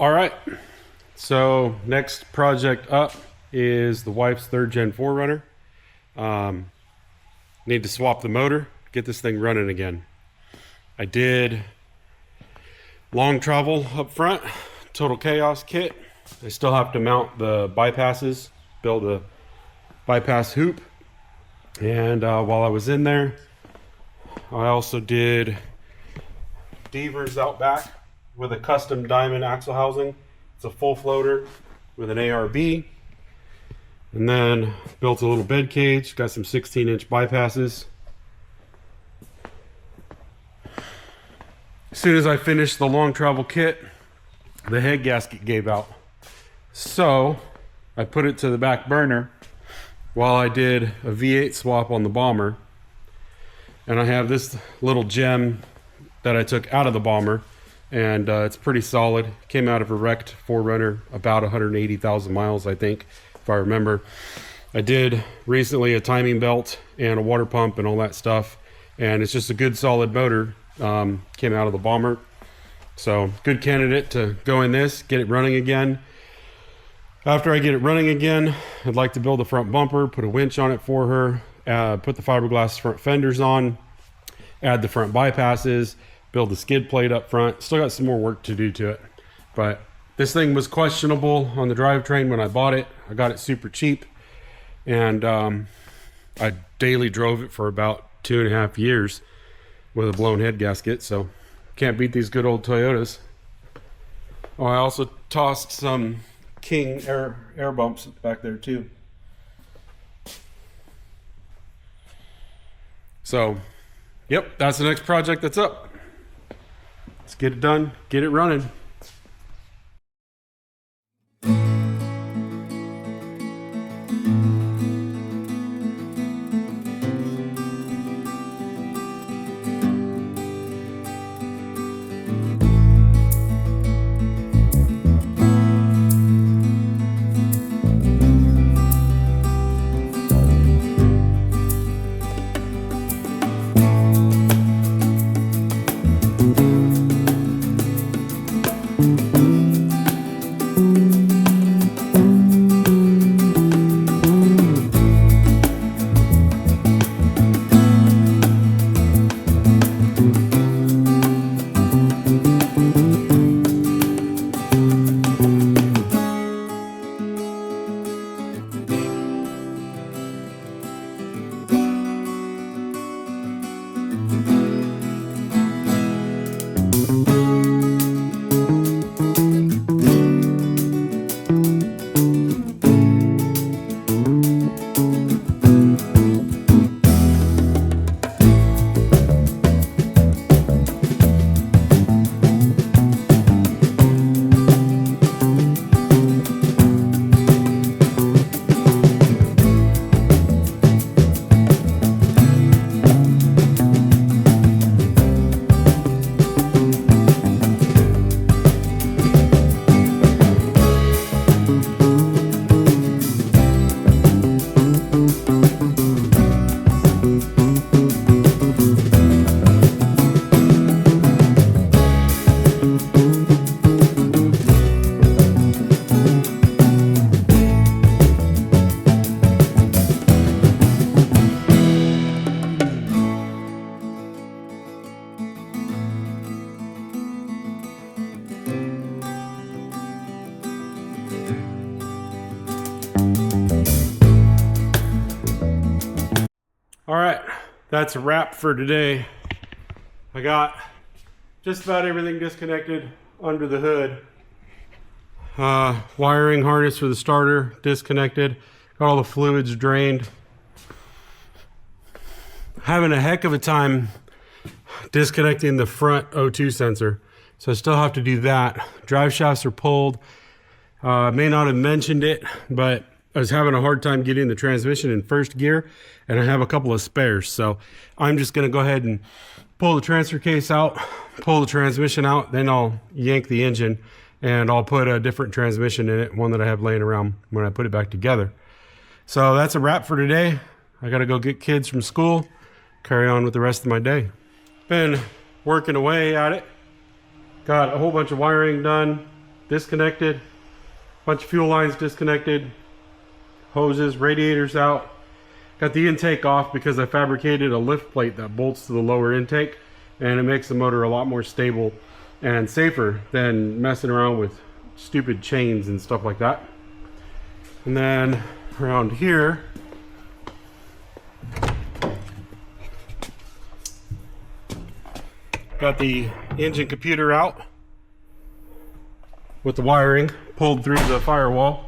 All right, so next project up is the wife's 3rd gen 4runner. Need to swap the motor, get this thing running again. I did long travel up front, total chaos kit. I still have to mount the bypasses, build a bypass hoop. And while I was in there, I also did Deavers out back with a custom diamond axle housing. It's a full floater with an ARB. And then built a little bed cage, got some 16-inch bypasses. As soon as I finished the long travel kit, the head gasket gave out. So I put it to the back burner while I did a V8 swap on the bomber. And I have this little gem that I took out of the bomber, and it's pretty solid. Came out of a wrecked 4runner, about 180,000 miles, I think, if I remember. I did recently a timing belt and a water pump and all that stuff, and it's just a good solid motor. Came out of the bomber, so good candidate to go in this, get it running again. After I get it running again, I'd like to build a front bumper, put a winch on it for her, put the fiberglass front fenders on, add the front bypasses, build the skid plate up front. Still got some more work to do to it, but this thing was questionable on the drivetrain when I bought it. I got it super cheap, and I daily drove it for about 2.5 years with a blown head gasket, so can't beat these good old Toyotas. Oh, I also tossed some King air bumps back there too. So, yep, that's the next project that's up. Let's get it done, get it running. All right, that's a wrap for today. I got just about everything disconnected under the hood. Wiring harness for the starter disconnected. Got all the fluids drained. Having a heck of a time disconnecting the front O2 sensor, so I still have to do that. Drive shafts are pulled. May not have mentioned it, but I was having a hard time getting the transmission in first gear, and I have a couple of spares, so I'm just going to go ahead and pull the transfer case out, pull the transmission out, then I'll yank the engine, and I'll put a different transmission in it, one that I have laying around when I put it back together. So that's a wrap for today. I got to go get kids from school, carry on with the rest of my day. Been working away at it. Got a whole bunch of wiring done. disconnected, bunch of fuel lines disconnected, hoses, radiators out. Got the intake off because I fabricated a lift plate that bolts to the lower intake, and it makes the motor a lot more stable and safer than messing around with stupid chains and stuff like that. And then around here, got the engine computer out with the wiring pulled through the firewall.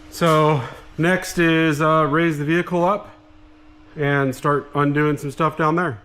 So next is raise the vehicle up and start undoing some stuff down there.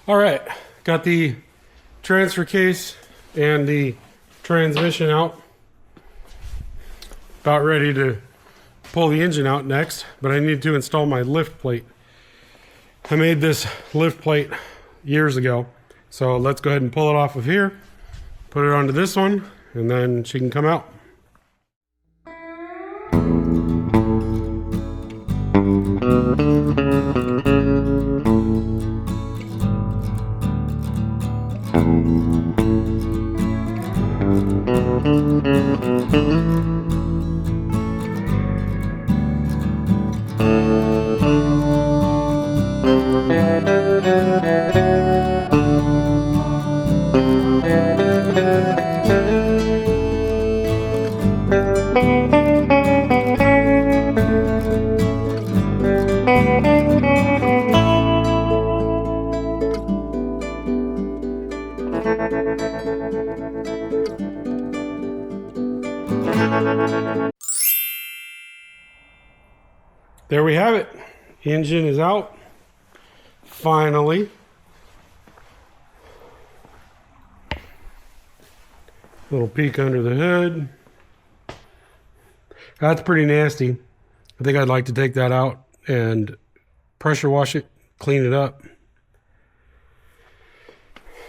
All right, got the transfer case and the transmission out. About ready to pull the engine out next, but I need to install my lift plate. I made this lift plate years ago, so let's go ahead and pull it off of here, put it onto this one, and then she can come out. There we have it. Engine is out. Finally. Little peek under the hood. That's pretty nasty. I think I'd like to take that out and pressure wash it, clean it up.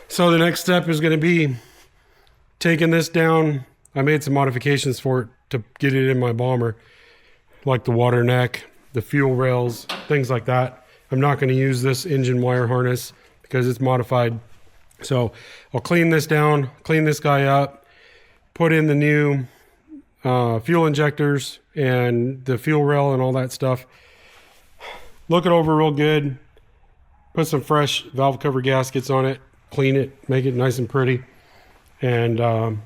So the next step is going to be taking this down. I made some modifications for it to get it in my bomber, like the water neck, the fuel rails, things like that. I'm not going to use this engine wire harness because it's modified. So I'll clean this down, clean this guy up, put in the new fuel injectors and the fuel rail and all that stuff. Look it over real good. Put some fresh valve cover gaskets on it, clean it, make it nice and pretty. And then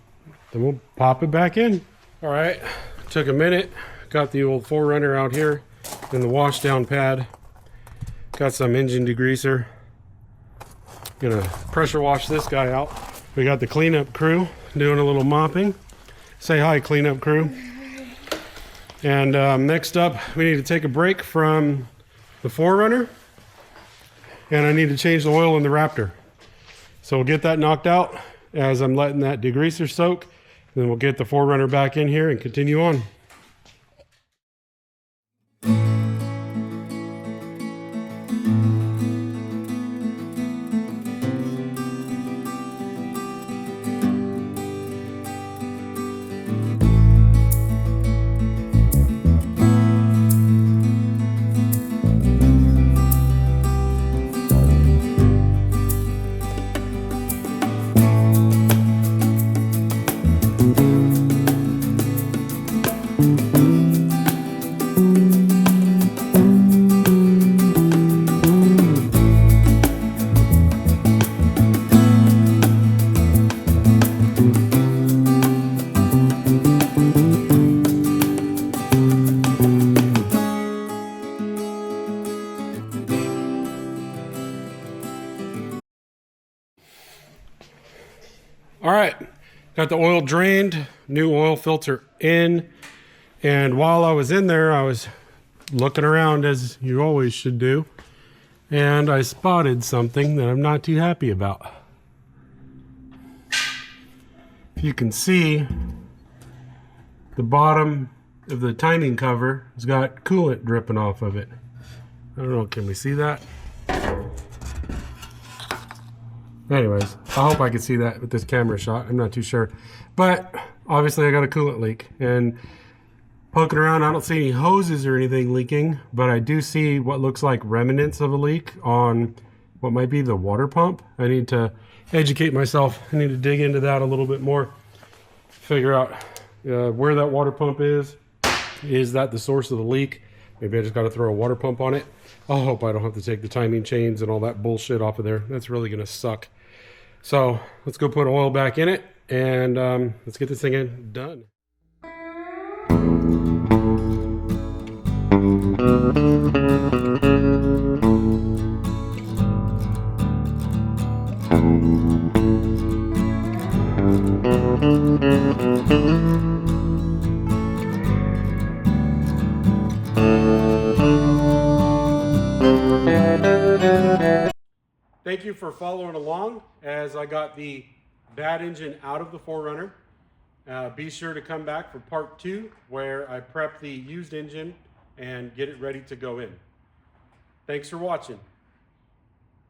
we'll pop it back in. All right, took a minute. Got the old 4runner out here in the wash down pad. Got some engine degreaser. Gonna pressure wash this guy out. We got the cleanup crew doing a little mopping. Say hi, cleanup crew. And next up, we need to take a break from the 4runner, and I need to change the oil in the Raptor. So we'll get that knocked out as I'm letting that degreaser soak. Then we'll get the 4runner back in here and continue on. All right, got the oil drained, new oil filter in, and while I was in there, I was looking around as you always should do, and I spotted something that I'm not too happy about. If you can see, the bottom of the timing cover has got coolant dripping off of it. I don't know, can we see that? Anyways, I hope I can see that with this camera shot. I'm not too sure. But obviously I got a coolant leak, and poking around, I don't see any hoses or anything leaking, but I do see what looks like remnants of a leak on what might be the water pump. I need to educate myself. I need to dig into that a little bit more. Figure out where that water pump is. Is that the source of the leak? Maybe I just got to throw a water pump on it. I hope I don't have to take the timing chains and all that bullshit off of there. That's really going to suck. So let's go put oil back in it, and let's get this thing done. Thank you for following along as I got the bad engine out of the 4Runner. Be sure to come back for part 2 where I prep the used engine and get it ready to go in. Thanks for watching.